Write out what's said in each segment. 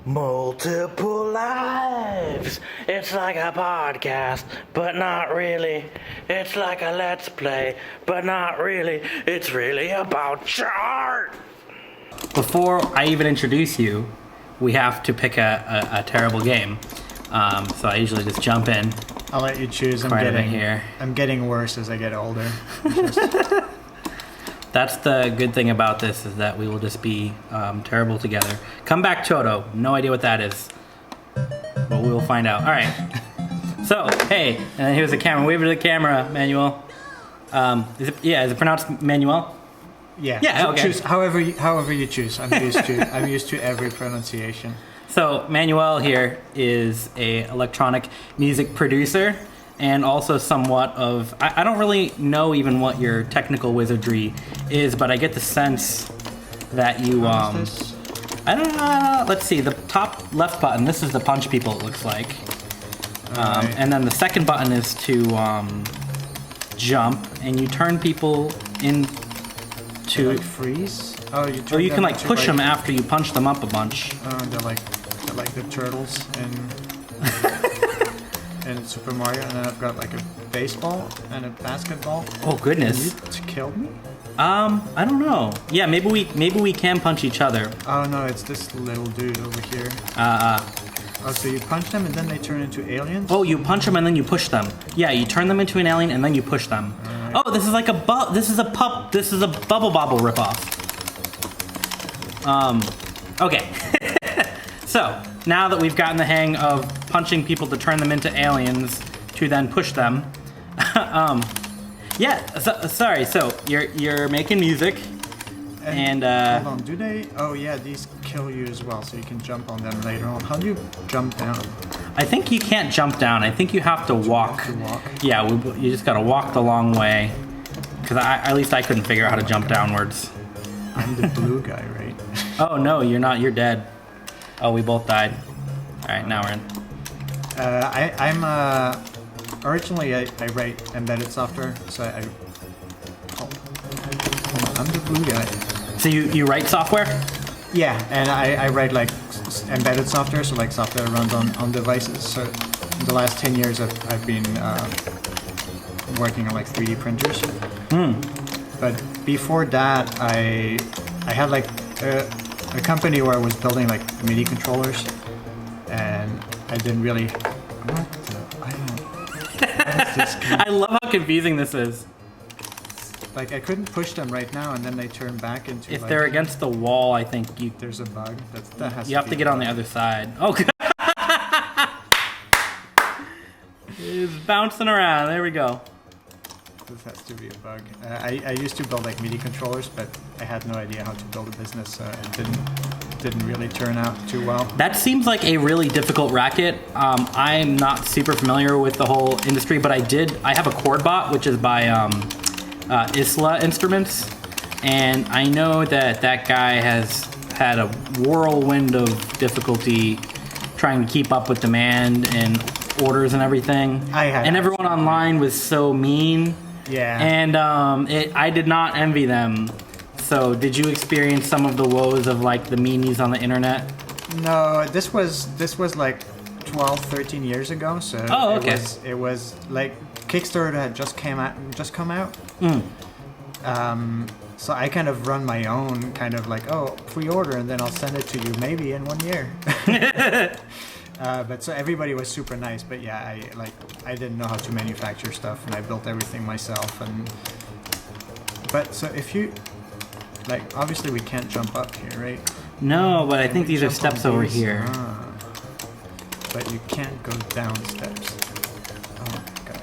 Multiple lives. It's like a podcast, but not really. It's like a let's play, but not really. It's really about chart. Before I even introduce you, we have to pick a terrible game. So I usually just jump in. I'll let you choose. I'm getting worse as I get older. That's the good thing about this, is that we will just be terrible together. Come back, Toto. No idea what that is, but we will find out. All right. So, hey, and here's the camera. Wave to the camera, Manuel. Is it pronounced Manuel? Yeah. Yeah. Okay. Choose however you choose. I'm used to every pronunciation. So Manuel here is a electronic music producer, and also somewhat of, I don't really know even what your technical wizardry is, but I get the sense that you, I don't know, let's see, the top left button, this is to punch people, it looks like. Right. And then the second button is to jump, and you turn people into... Like freeze? Oh, you can like push them after you punch them up a bunch. They're like the turtles in Super Mario, and then I've got like a baseball and a basketball. Oh goodness! To kill me? I don't know. Yeah, maybe we can punch each other. Oh no, it's this little dude over here. Oh, so you punch them and then they turn into aliens? Oh, you punch them and then you push them. Yeah, you turn them into an alien and then you push them. Right. Oh, this is like this is a Bubble Bobble ripoff. Okay. So, now that we've gotten the hang of punching people to turn them into aliens to then push them, sorry, so you're making music, and hold on, do they? Oh yeah, these kill you as well, so you can jump on them later on. How do you jump down? I think you can't jump down. I think you have to walk. Yeah, you just gotta walk the long way, because at least I couldn't figure out how to jump downwards. I'm the blue guy, right? Oh no, you're not. You're dead. Oh, we both died. All right, now we're in. I'm originally I write embedded software, so I'm the blue guy. So you write software? Yeah, and I write like embedded software, so like software that runs on devices. So in the last 10 years, I've been working on like 3D printers. But before that, I had like a company where I was building like MIDI controllers, and I didn't really. I love how confusing this is. Like I couldn't push them right now, and then they turn back into. If they're against the wall, I think there's a bug. That has. You have to get on the other side. Oh, God. It's bouncing around. There we go. This has to be a bug. I used to build like MIDI controllers, but I had no idea how to build a business, so it didn't really turn out too well. That seems like a really difficult racket. I'm not super familiar with the whole industry, but I have a chord bot, which is by Isla Instruments, and I know that guy has had a whirlwind of difficulty trying to keep up with demand and orders and everything. And everyone online was so mean. Yeah. And I did not envy them. So did you experience some of the woes of like the meanies on the internet? No, this was like 12, 13 years ago. So okay. It was like Kickstarter had just come out. So I kind of run my own kind of like, pre-order and then I'll send it to you maybe in 1 year. But so everybody was super nice, but yeah, I didn't know how to manufacture stuff, and I built everything myself. But so if you obviously we can't jump up here, right? No, but I think these are steps over here. But you can't go down steps. Oh God.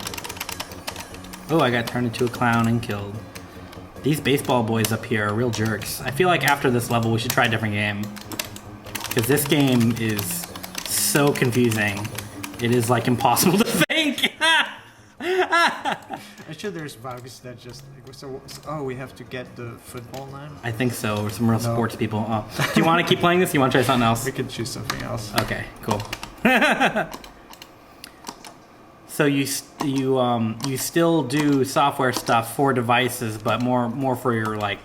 Oh, I got turned into a clown and killed. These baseball boys up here are real jerks. I feel like after this level we should try a different game, because this game is so confusing. It is like impossible to think. I'm sure there's bugs that just we have to get the football now. I think so. We're some real sports people. Oh. Do you want to keep playing this? Do you want to try something else? We could choose something else. Okay, cool. So you still do software stuff for devices, but more for your like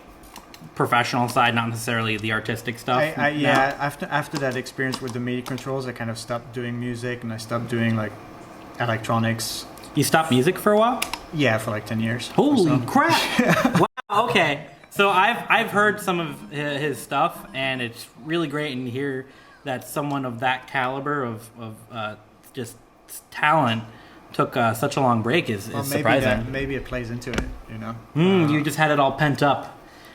professional side, not necessarily the artistic stuff. Yeah, after that experience with the MIDI controls, I kind of stopped doing music and I stopped doing like electronics. You stopped music for a while? Yeah, for like 10 years. Holy crap! Wow. Okay. So I've heard some of his stuff, and it's really great. And hear that someone of that caliber of just talent took such a long break is surprising. Maybe it plays into it, you know. You just had it all pent up.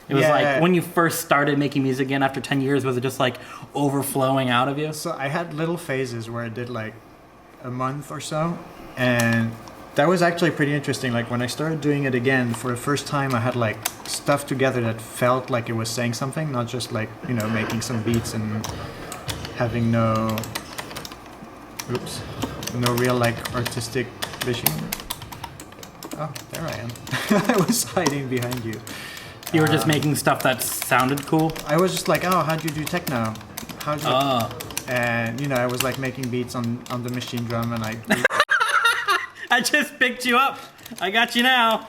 It was like when you first started making music again after 10 years, was it just like overflowing out of you? So I had little phases where I did like a month or so, and that was actually pretty interesting. Like when I started doing it again for the first time, I had like stuff together that felt like it was saying something, not just like, you know, making some beats and having no real like artistic vision. Oh, there I am. I was hiding behind you. You were just making stuff that sounded cool? I was just like, oh, how'd you do techno? And, you know, I was like making beats on the machine drum, and I just picked you up. I got you now.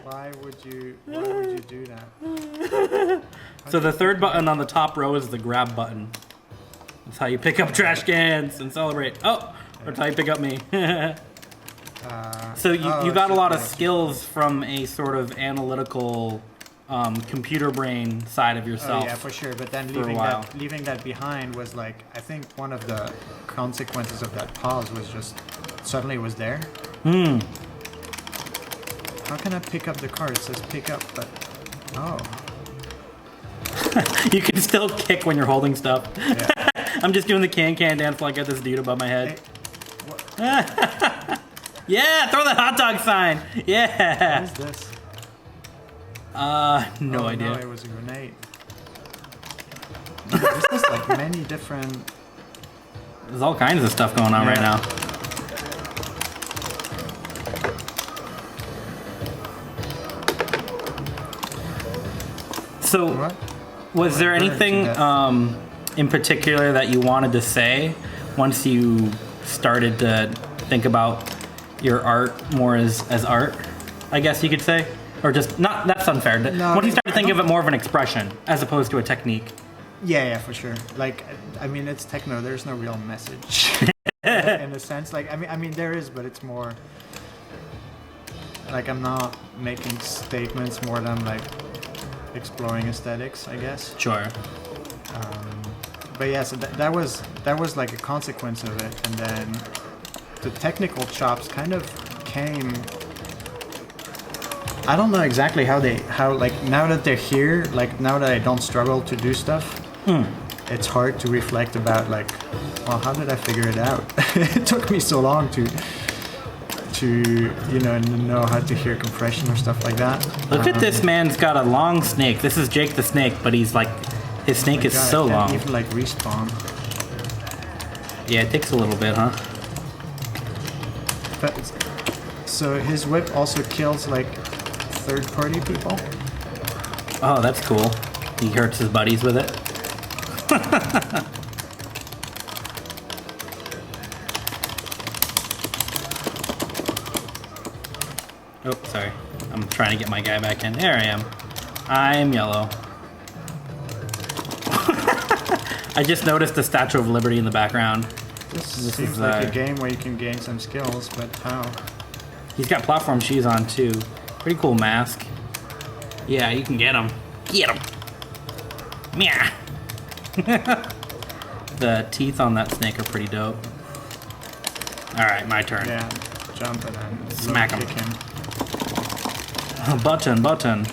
Why would you do that? So the third button on the top row is the grab button. That's how you pick up trash cans and celebrate. Oh, that's how you pick up me. So you got a lot of skills from a sort of analytical computer brain side of yourself. Oh, yeah, for sure. But then leaving that behind was like, I think one of the consequences of that pause was just suddenly it was there. How can I pick up the card? It says pick up, but You can still kick when you're holding stuff. Yeah. I'm just doing the can dance while I get this dude above my head. Hey, yeah, throw the hot dog sign. Yeah. what is this? No idea. No, it was a grenade. There's just like many different. There's all kinds of stuff going on right now. So, What? was there Burned to anything death. in particular that you wanted to say once you started to think about your art more as art, I guess you could say? Or just, not, that's unfair. No, when you started thinking of it more of an expression as opposed to a technique? Yeah, for sure. Like, I mean, it's techno. There's no real message in a sense. Like, I mean, there is, but it's more like I'm not making statements more than like exploring aesthetics, I guess. Sure. But yeah, so that was like a consequence of it, and then the technical chops kind of came. I don't know exactly how like now that they're here, like now that I don't struggle to do stuff, it's hard to reflect about like, well, how did I figure it out? It took me so long to know how to hear compression or stuff like that. Look at this man's got a long snake. This is Jake the Snake, but he's like, his snake is so I can't long. even like respawn. Yeah, it takes a little bit, huh? So his whip also kills like third-party people. Oh, that's cool. He hurts his buddies with it. Oh, sorry. I'm trying to get my guy back in. There I am. I'm yellow. I just noticed the Statue of Liberty in the background. This seems like a game where you can gain some skills, but how? He's got platform shoes on too. Pretty cool mask. Yeah, you can get him. Get him. Meow. The teeth on that snake are pretty dope. All right, my turn. Yeah, jump and then Smack him. kick him. Button.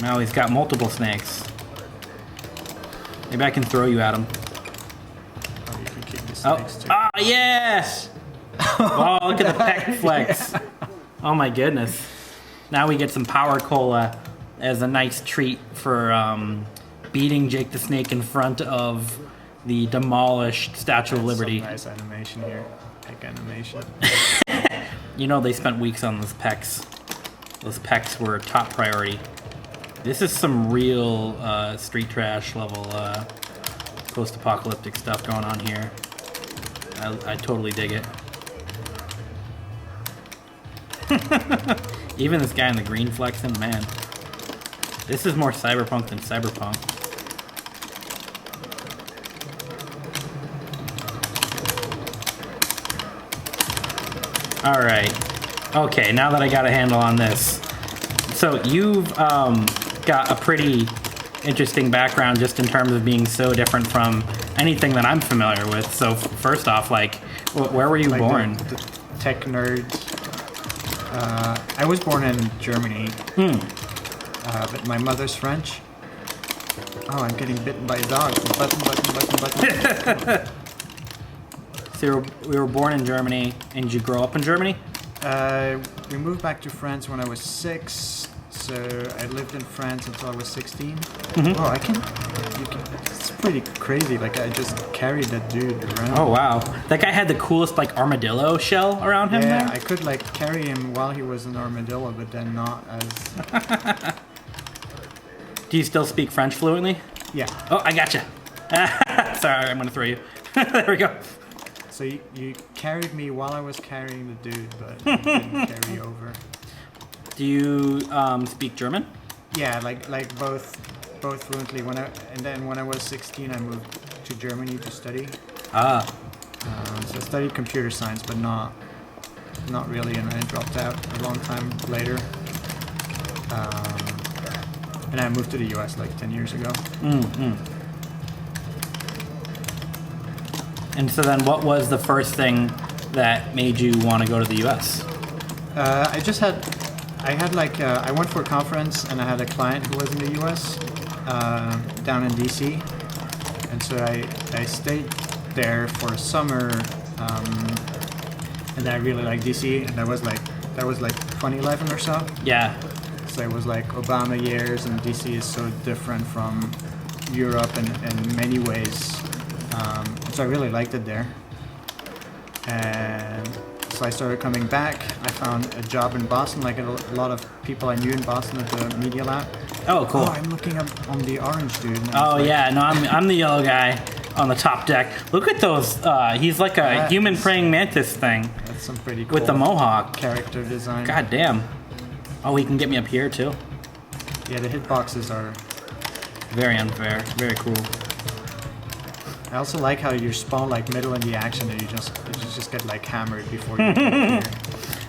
Now he's got multiple snakes. Maybe I can throw you at him. Oh, you can kick the Oh, snakes too. ah, yes! Oh, look at the pec flex. Oh my goodness. Now we get some power cola as a nice treat for beating Jake the Snake in front of the demolished Statue of Liberty. Some nice animation here. Pec animation. You know they spent weeks on those pecs. Those pecs were top priority. This is some real street trash level post-apocalyptic stuff going on here. I totally dig it. Even this guy in the green flexing, man. This is more cyberpunk than cyberpunk. All right. Okay, now that I got a handle on this. So you've got a pretty interesting background just in terms of being so different from anything that I'm familiar with. So first off, like, where were you born? The tech nerd. I was born in Germany, but my mother's French. Oh, I'm getting bitten by a dog. Button. So we were born in Germany, and did you grow up in Germany? We moved back to France when I was 6, so I lived in France until I was 16. Oh, it's pretty crazy. Like, I just carried that dude around. Oh, wow. That guy had the coolest, like, armadillo shell around him Yeah, there? I could, like, carry him while he was an armadillo, but then not as... Do you still speak French fluently? Yeah. Oh, I gotcha. Sorry, I'm gonna throw you. There we go. So you carried me while I was carrying the dude, but you didn't carry over. Do you speak German? Yeah, like both fluently. And then when I was 16, I moved to Germany to study. Ah. So I studied computer science, but not really, and I dropped out a long time later. And I moved to the US like 10 years ago. And so then what was the first thing that made you want to go to the US? I went for a conference and I had a client who was in the US, down in DC. And so I stayed there for a summer, and I really liked DC, and that was like 2011 or so. Yeah. So it was like Obama years, and DC is so different from Europe in many ways. So I really liked it there. And so I started coming back. I found a job in Boston, like a lot of people I knew in Boston at the Media Lab. Oh, cool. Oh, I'm looking up on the orange dude. Oh, yeah. No, I'm the yellow guy on the top deck. Look at those. He's like a human praying mantis thing. That's some pretty cool with the mohawk. Character design. God damn. Oh, he can get me up here, too. Yeah, the hitboxes are... Very unfair. Very cool. I also like how you spawn like middle in the action and you just get like hammered before you get here.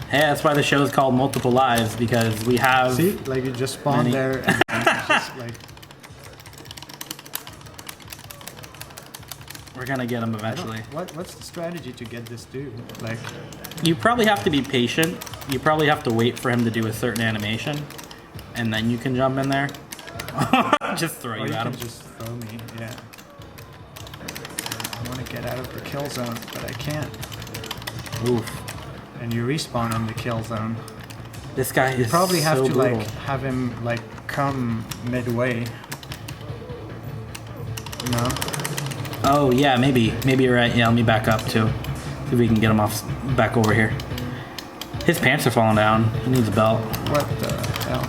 Hey, that's why the show is called Multiple Lives, because we have... See? Like you just spawn there and it's just like... We're gonna get him eventually. What's the strategy to get this dude? Like... You probably have to be patient. You probably have to wait for him to do a certain animation, and then you can jump in there. Just throw you at him. Just throw me, yeah. I want to get out of the kill zone, but I can't. Oof. And you respawn in the kill zone. This guy is Probably have so to brutal. like have him like come midway. No? Oh yeah, maybe you're right. Yeah, let me back up too. See if we can get him off back over here. His pants are falling down. He needs a belt. What the hell?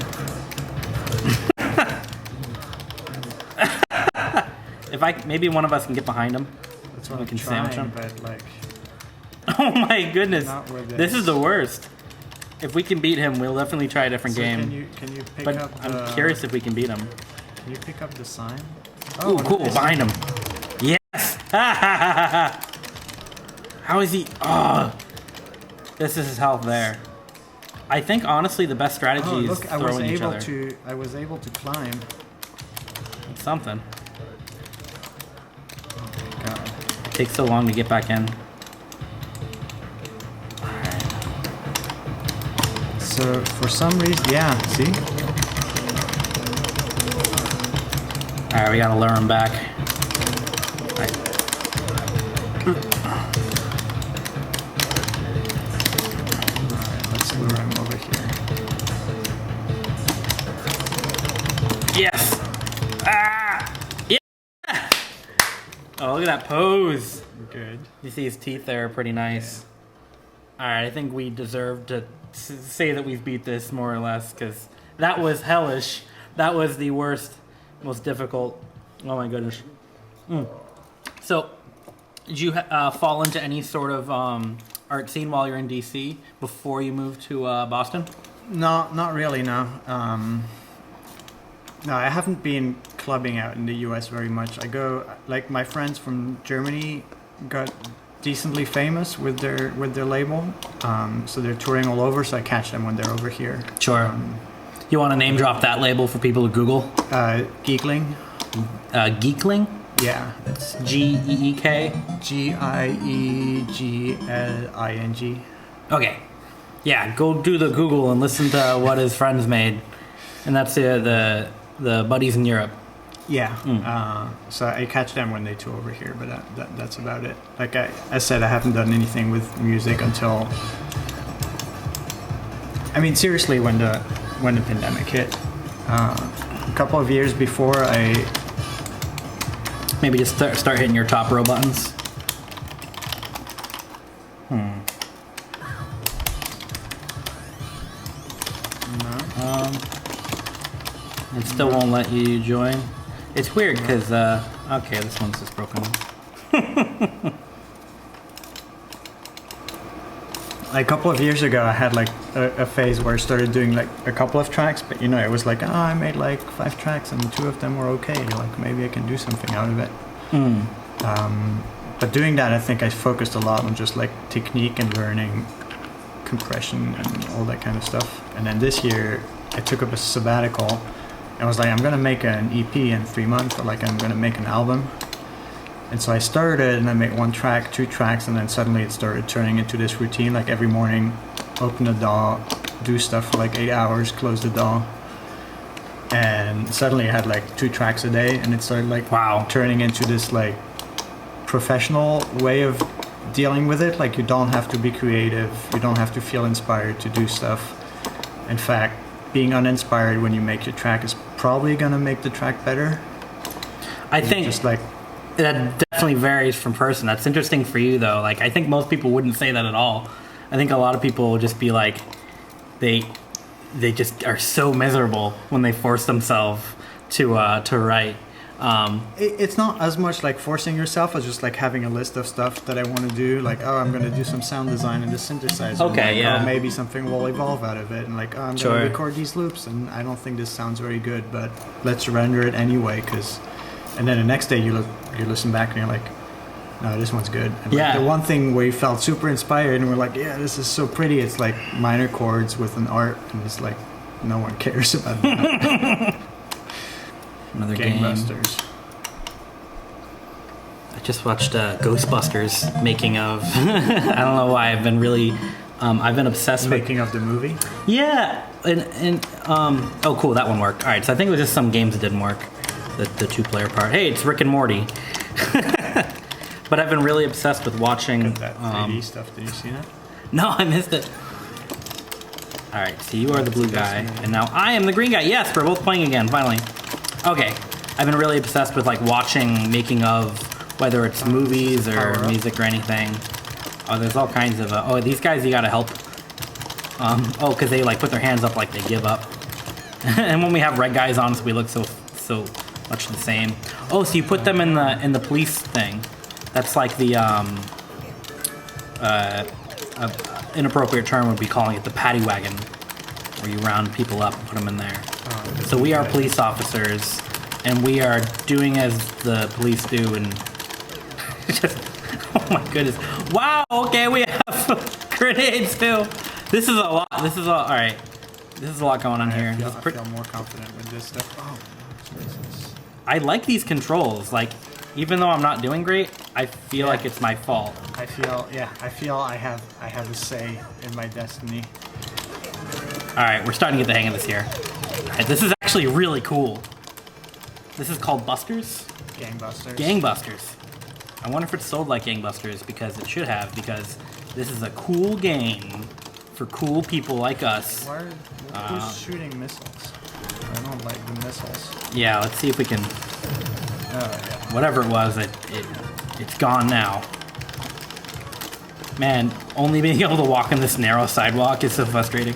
If maybe one of us can get behind him. That's what We I'm can trying, sandwich him. but like... Oh my goodness. Not with This is the worst. If we can beat him, we'll definitely try a different So game. Can you pick But up I'm the... curious if we can beat him. Can you pick up the sign? Oh, cool. nice. Behind him. Yes. How is he? Oh. This is his health there. I think honestly the best strategy Oh, is look, throwing each other. I was able to climb. It's something. God. It takes so long to get back in. So for some reason, yeah, see? Alright, we gotta lure him back. Alright. Let's lure him over here. Yes! Ah! Yeah! Oh, look at that pose. Good. You see his teeth there are pretty nice. Alright, I think we deserve to say that we've beat this more or less, because that was hellish. That was the worst, most difficult. Oh my goodness. So, did you fall into any sort of art scene while you're in DC before you moved to Boston? No, not really. No. No, I haven't been clubbing out in the U.S. very much. I go like my friends from Germany got decently famous with their label, so they're touring all over. So I catch them when they're over here. Sure. You want to name drop that label for people to Google? Geekling. Geekling? Yeah, it's Geek? Giegling. Okay. Yeah, go do the Google and listen to what his friends made. And that's the buddies in Europe. Yeah. So I catch them when they tour over here, but that's about it. Like I said, I haven't done anything with music until. I mean, seriously, when the pandemic hit, a couple of years before, I maybe just start hitting your top row buttons. It still won't let you join. It's weird because, okay, this one's just broken. A couple of years ago, I had like a phase where I started doing like a couple of tracks, but it was like, I made like 5 tracks and 2 of them were okay. Like maybe I can do something out of it. But doing that, I think I focused a lot on just like technique and learning compression and all that kind of stuff. And then this year, I took up a sabbatical. I was like, I'm gonna make an EP in 3 months, or like I'm gonna make an album. And so I started, and I made 1 track, 2 tracks, and then suddenly it started turning into this routine. Like every morning, open the DAW, do stuff for like 8 hours, close the DAW, and suddenly I had like 2 tracks a day, and it started like turning into this like professional way of dealing with it. Like you don't have to be creative, you don't have to feel inspired to do stuff. In fact, being uninspired when you make your track is probably gonna make the track better. I think just like that definitely varies from person. That's interesting for you though. Like I think most people wouldn't say that at all. I think a lot of people will just be like, they just are so miserable when they force themselves to write. It's not as much like forcing yourself as just like having a list of stuff that I want to do. Like, oh, I'm going to do some sound design in the synthesizer. Okay, like, yeah. Oh, maybe something will evolve out of it. And like, oh, I'm going to record these loops, and I don't think this sounds very good, but let's render it anyway. And then the next day you listen back and you're like, no, this one's good. And like, the one thing where you felt super inspired and we're like, yeah, this is so pretty. It's like minor chords with an art, and it's like no one cares about that. Another Gangbusters. I just watched Ghostbusters making of. I don't know why I've been really, I've been obsessed with making of the movie. Yeah, and oh cool, that one worked. All right, so I think it was just some games that didn't work, the 2-player part. Hey, it's Rick and Morty. But I've been really obsessed with watching that 3D stuff. Did you see that? No, I missed it. All right, so you are the blue guy, and now I am the green guy. Yes, we're both playing again, finally. Okay, I've been really obsessed with like watching making of, whether it's movies or music or anything. Oh, there's all kinds of, oh, these guys you gotta help. Oh, because they like put their hands up like they give up. And when we have red guys on, so we look so much the same. Oh, so you put them in the police thing. That's like the inappropriate term would be calling it the paddy wagon, where you round people up and put them in there. So we are police officers, and we are doing as the police do, and just, oh my goodness. Wow, okay, we have grenades too. This is a lot, all right. This is a lot going on here. I feel more confident with this stuff. Oh, Jesus. I like these controls, like, even though I'm not doing great, I feel like it's my fault. I feel I have a say in my destiny. All right, we're starting to get the hang of this here. All right, this is actually really cool. This is called Busters? Gangbusters. Gangbusters. I wonder if it's sold like Gangbusters, because it should have, because this is a cool game for cool people like us. Who's shooting missiles? I don't like the missiles. Yeah, let's see if we can... Whatever it was, it's gone now. Man, only being able to walk on this narrow sidewalk is so frustrating.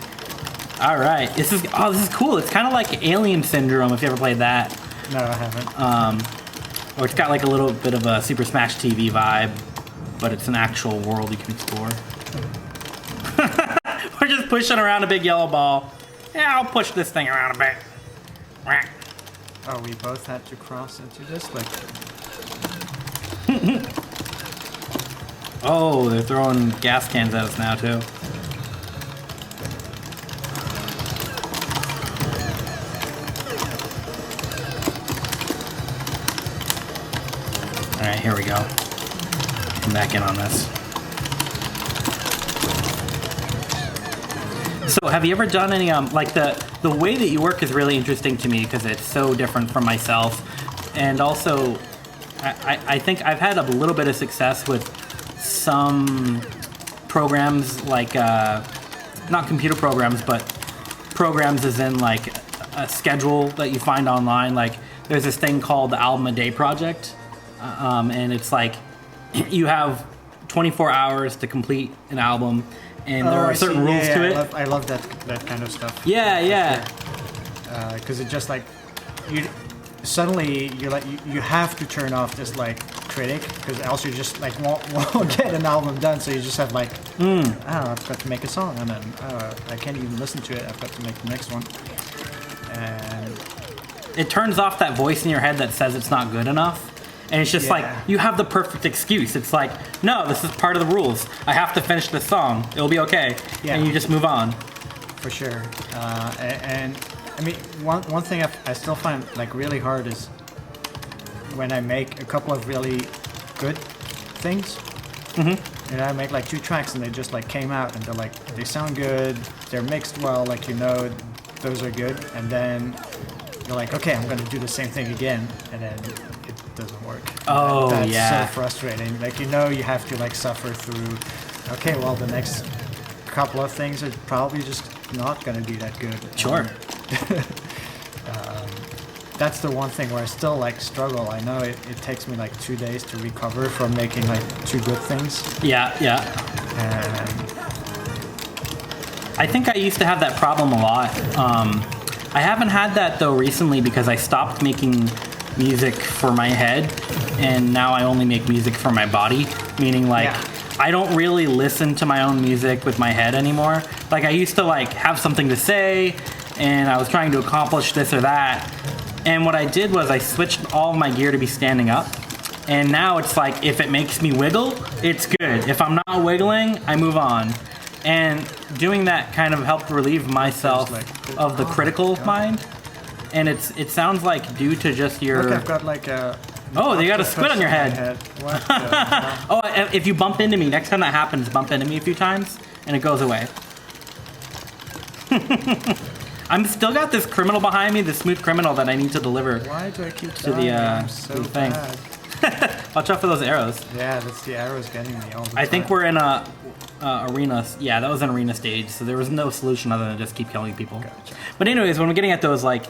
All right, this is cool. It's kind of like Alien Syndrome, if you ever played that. No, I haven't. Or it's got like a little bit of a Super Smash TV vibe, but it's an actual world you can explore. We're just pushing around a big yellow ball. Yeah, I'll push this thing around a bit. Oh, we both had to cross into this? Like, Oh, they're throwing gas cans at us now, too. Alright, here we go. Come back in on this. So, have you ever done any, like, the way that you work is really interesting to me because it's so different from myself. And also, I think I've had a little bit of success with some programs like, not computer programs, but programs as in like a schedule that you find online. Like there's this thing called the Album a Day Project. And it's like you have 24 hours to complete an album and there are certain rules to it. I love that kind of stuff. Yeah. Because it just like, suddenly you're like, you have to turn off this like critic because else you just like won't get an album done. So you just have like, I've got to make a song and then I can't even listen to it. I've got to make the next one. And it turns off that voice in your head that says it's not good enough. And it's just like, you have the perfect excuse. It's like, no, this is part of the rules. I have to finish this song. It'll be okay. Yeah. And you just move on. For sure. And I mean, one thing I still find like really hard is when I make a couple of really good things. Mm-hmm. I make like 2 tracks and they just like came out and they're like, they sound good, they're mixed well, like those are good. And then you're like, okay, I'm gonna do the same thing again, and then it doesn't work. Oh, That's so frustrating. Like you have to like suffer through. Okay, well the next couple of things are probably just not gonna be that good. Sure. That's the one thing where I still like struggle. I know it takes me like 2 days to recover from making like 2 good things. Yeah. I think I used to have that problem a lot. I haven't had that though recently because I stopped making music for my head and now I only make music for my body, meaning like I don't really listen to my own music with my head anymore. Like I used to like have something to say and I was trying to accomplish this or that. And what I did was I switched all of my gear to be standing up. And now it's like, if it makes me wiggle, it's good. If I'm not wiggling, I move on. And doing that kind of helped relieve myself of the critical mind. And it sounds like due to just your... Look, I've got like a... Oh, you got a squid on your head. What? Oh, if you bump into me, next time that happens, bump into me a few times, and it goes away. I'm still got this criminal behind me, this smooth criminal that I need to deliver. Why do I keep to the thing? Watch out for those arrows. Yeah, that's the arrows getting me all the time. I think we're in a arena. Yeah, that was an arena stage, so there was no solution other than just keep killing people. Gotcha. But anyways, when we're getting at those, like,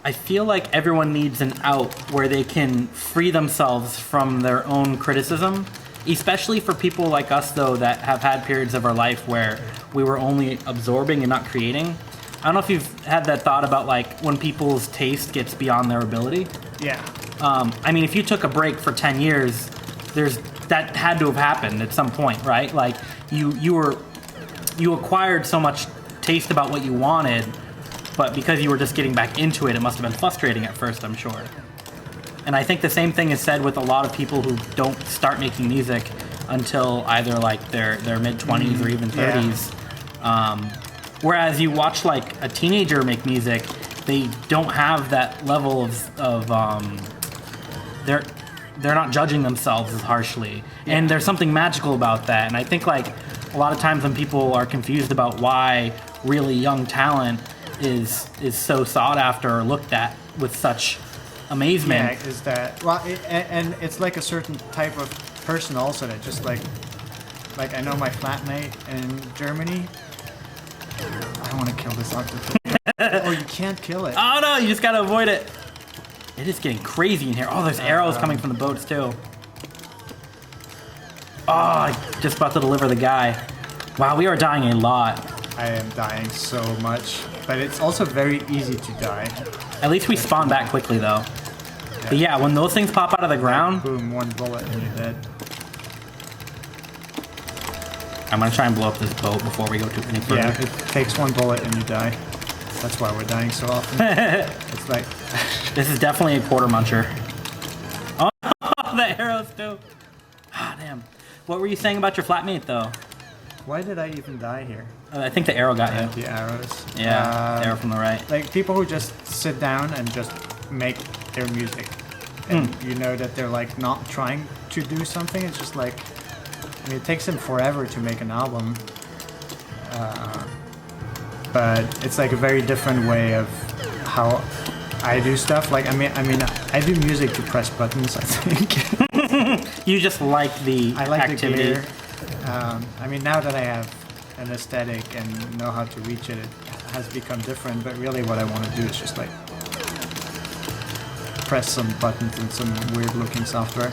I feel like everyone needs an out where they can free themselves from their own criticism, especially for people like us, though, that have had periods of our life where we were only absorbing and not creating. I don't know if you've had that thought about like when people's taste gets beyond their ability. Yeah. I mean, if you took a break for 10 years, that had to have happened at some point, right? Like you acquired so much taste about what you wanted, but because you were just getting back into it, it must have been frustrating at first, I'm sure. And I think the same thing is said with a lot of people who don't start making music until either like their mid-20s or even 30s. Yeah. Whereas you watch like a teenager make music, they don't have that level of they're not judging themselves as harshly, and there's something magical about that. And I think like a lot of times when people are confused about why really young talent is so sought after or looked at with such amazement. Yeah, is that and it's like a certain type of person also that just like I know my flatmate in Germany. I don't want to kill this octopus. Oh, you can't kill it. Oh no, you just gotta avoid it. It is getting crazy in here. Oh, there's arrows coming from the boats too. Oh, I just about to deliver the guy. Wow, we are dying a lot. I am dying so much, but it's also very easy to die. At least we spawn back quickly though. Yeah. But yeah, when those things pop out of the ground, boom, 1 bullet and you're dead. I'm gonna try and blow up this boat before we go too any further. Yeah, it takes 1 bullet and you die. That's why we're dying so often. It's like This is definitely a quarter muncher. Oh, the arrows too. Ah, damn. What were you saying about your flatmate though? why did I even die here? I think the arrow got you. The arrows. Yeah, the arrow from the right. Like people who just sit down and just make their music, and you know that they're like not trying to do something. It's just like, I mean, it takes them forever to make an album, but it's like a very different way of how I do stuff. Like I mean, I do music to press buttons. I think You just like the I like activity. the gear. I mean, now that I have an aesthetic and know how to reach it, it has become different. But really, what I want to do is just like press some buttons in some weird-looking software.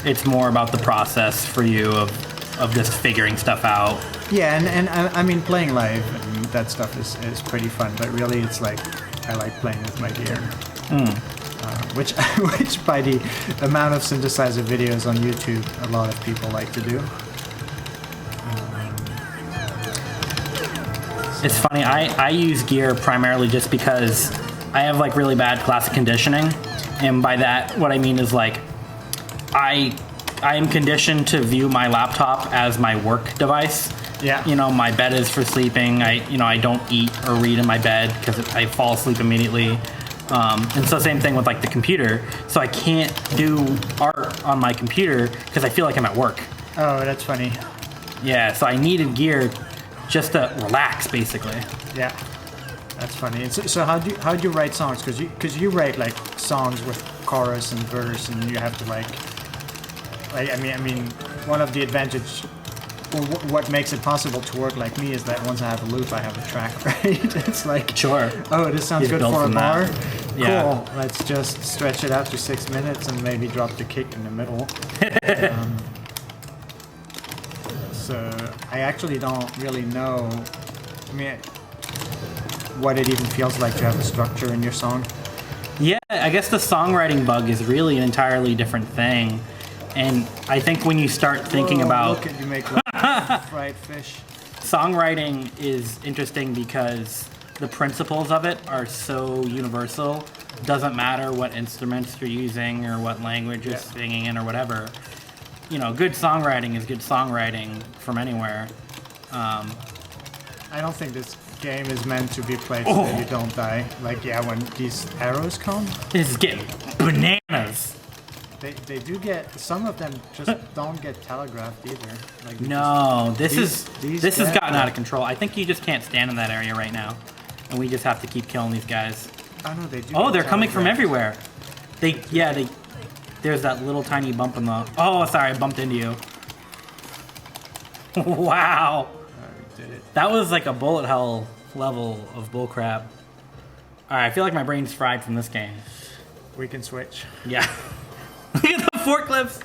It's more about the process for you of just figuring stuff out. Yeah, and I mean, playing live and that stuff is pretty fun. But really, it's like I like playing with my gear. Which by the amount of synthesizer videos on YouTube, a lot of people like to do. It's funny, I use gear primarily just because I have like really bad classic conditioning. And by that, what I mean is like, I am conditioned to view my laptop as my work device. Yeah. You know, my bed is for sleeping. I don't eat or read in my bed because I fall asleep immediately. And so same thing with like the computer. So I can't do art on my computer because I feel like I'm at work. Oh, that's funny. Yeah, so I needed gear just to relax, basically. Yeah, that's funny. And so how'd you write songs? Because you write like songs with chorus and verse, and you have to like I mean, one of the advantage, or what makes it possible to work like me is that once I have a loop, I have a track, right? It's like, Sure. oh, this sounds It's good built for a from bar. that. Yeah. Cool. Let's just stretch it out to 6 minutes and maybe drop the kick in the middle. So I actually don't really know. I mean, what it even feels like to have a structure in your song. Yeah, I guess the songwriting bug is really an entirely different thing. And I think when you start thinking Whoa, about look at you make like fried fish. songwriting is interesting because the principles of it are so universal. Doesn't matter what instruments you're using or what language you're singing in or whatever. You know, good songwriting is good songwriting from anywhere. I don't think this game is meant to be played so that you don't die. Like, yeah, when these arrows come, This is getting bananas. they do get, some of them just don't get telegraphed either. Like they No, this these has guys- gotten out of control. I think you just can't stand in that area right now, and we just have to keep killing these guys. oh no, they do. Oh, get they're coming from telegraphed. everywhere. There's that little tiny bump in the. Oh, sorry, I bumped into you. Wow, We did it. that was like a bullet hell level of bullcrap. All right, I feel like my brain's fried from this game. We can switch. Yeah. Look at the forklifts.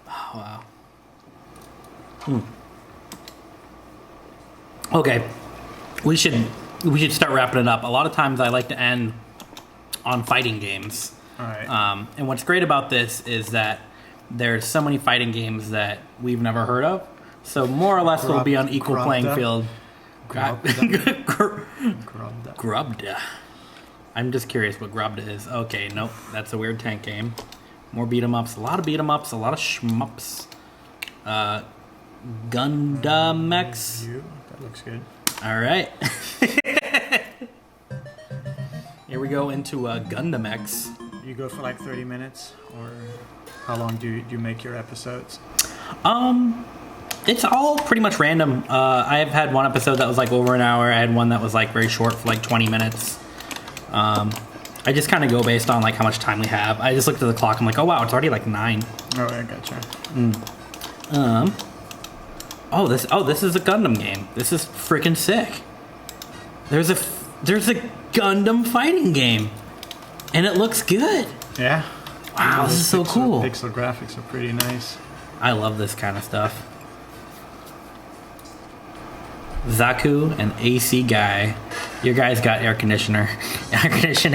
Oh, wow. Okay, we should start wrapping it up. A lot of times I like to end on fighting games. All right. And what's great about this is that there's so many fighting games that we've never heard of. So more or less we'll be on equal playing field. Grubda. Grubda. I'm just curious what Grubda is. Okay, nope, that's a weird tank game. More beat 'em ups, a lot of beat 'em ups, a lot of shmups. Gundam-X. That looks good. All right. Here we go into Gundam-X. You go for like 30 minutes, or how long do you make your episodes? It's all pretty much random. I've had one episode that was like over an hour. I had one that was like very short for like 20 minutes. I just kind of go based on like how much time we have. I just looked at the clock. I'm like, oh wow, it's already like 9. Oh, I gotcha. This is a Gundam game. This is freaking sick. There's a Gundam fighting game, and it looks good. Yeah. Wow, this is so cool. Pixel graphics are pretty nice. I love this kind of stuff. Zaku and AC Guy. Your guy's got air conditioning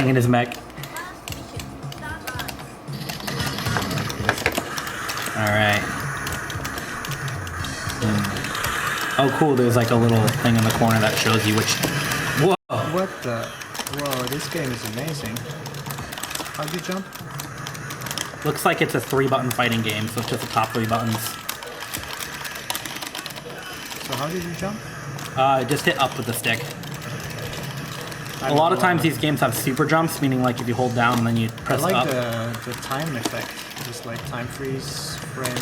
in his mech. All right. Oh, cool. There's like a little thing in the corner that shows you which. Whoa. What the? Whoa, this game is amazing. How'd you jump? Looks like it's a 3-button fighting game, so it's just the top 3 buttons. So how did you jump? Just hit up with the stick. A lot of times these games have super jumps, meaning like if you hold down and then you press I up. like the time effect. Just like time freeze, frame.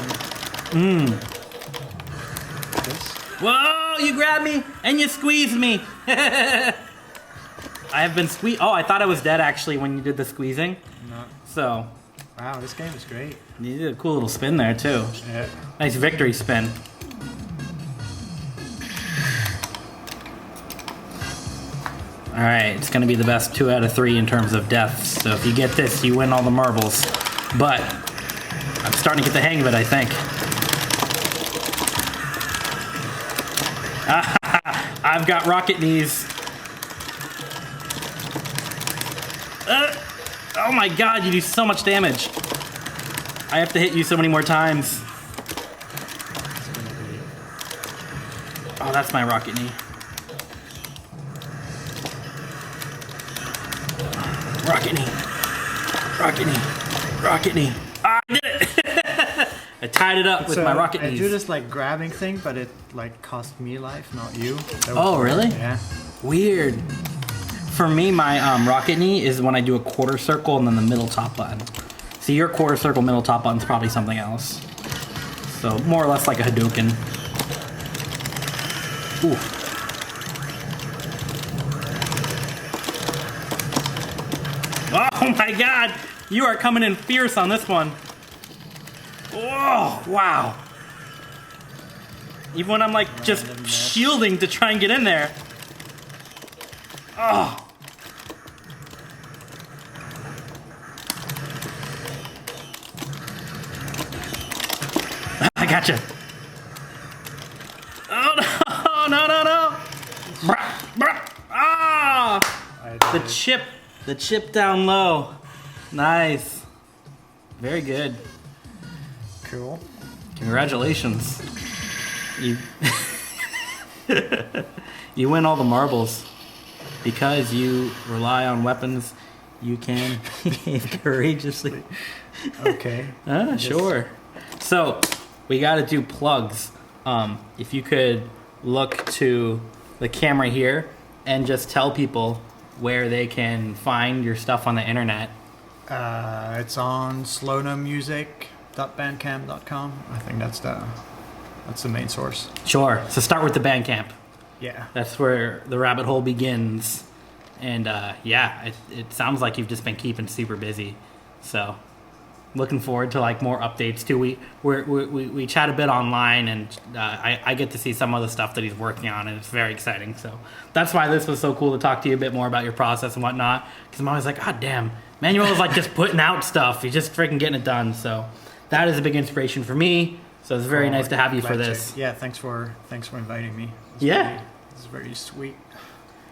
This. Whoa, you grabbed me and you squeezed me. I have been squeezed. Oh, I thought I was dead actually when you did the squeezing. No. So. Wow, this game is great. You did a cool little spin there too. Yeah. Nice victory spin. Alright, it's going to be the best 2 out of 3 in terms of deaths. So if you get this, you win all the marbles. But I'm starting to get the hang of it, I think. I've got rocket knees. Oh my god, you do so much damage. I have to hit you so many more times. Oh, that's my rocket knee. Rocket knee. Rocket knee. Rocket knee. Ah, I did it! I tied it up with my rocket knees. I do this like grabbing thing, but it like cost me life, not you. Oh, really? Yeah. Weird. For me, my rocket knee is when I do a quarter circle and then the middle top button. So your quarter circle, middle top button is probably something else. So more or less like a Hadouken. Ooh. Oh my god! You are coming in fierce on this one. Oh, wow. Even when I'm like just shielding to try and get in there. Oh. I gotcha. Oh no, no. Bruh, bruh. Ah! The chip down low. Nice. Very good. Cool. Congratulations. You you win all the marbles. Because you rely on weapons, you can behave courageously. Okay. Sure. So, we got to do plugs. If you could look to the camera here and just tell people where they can find your stuff on the internet. It's on slonomusic.bandcamp.com. I think that's the main source. Sure. So start with the Bandcamp. Yeah. That's where the rabbit hole begins. And yeah, it sounds like you've just been keeping super busy. So looking forward to like more updates too. We chat a bit online, and I get to see some of the stuff that he's working on, and it's very exciting. So that's why this was so cool to talk to you a bit more about your process and whatnot. Because I'm always like, God damn, Manuel is like just putting out stuff. He's just freaking getting it done. So that is a big inspiration for me. So it's very nice to have you for this. Yeah, thanks for inviting me. Yeah. It's very sweet.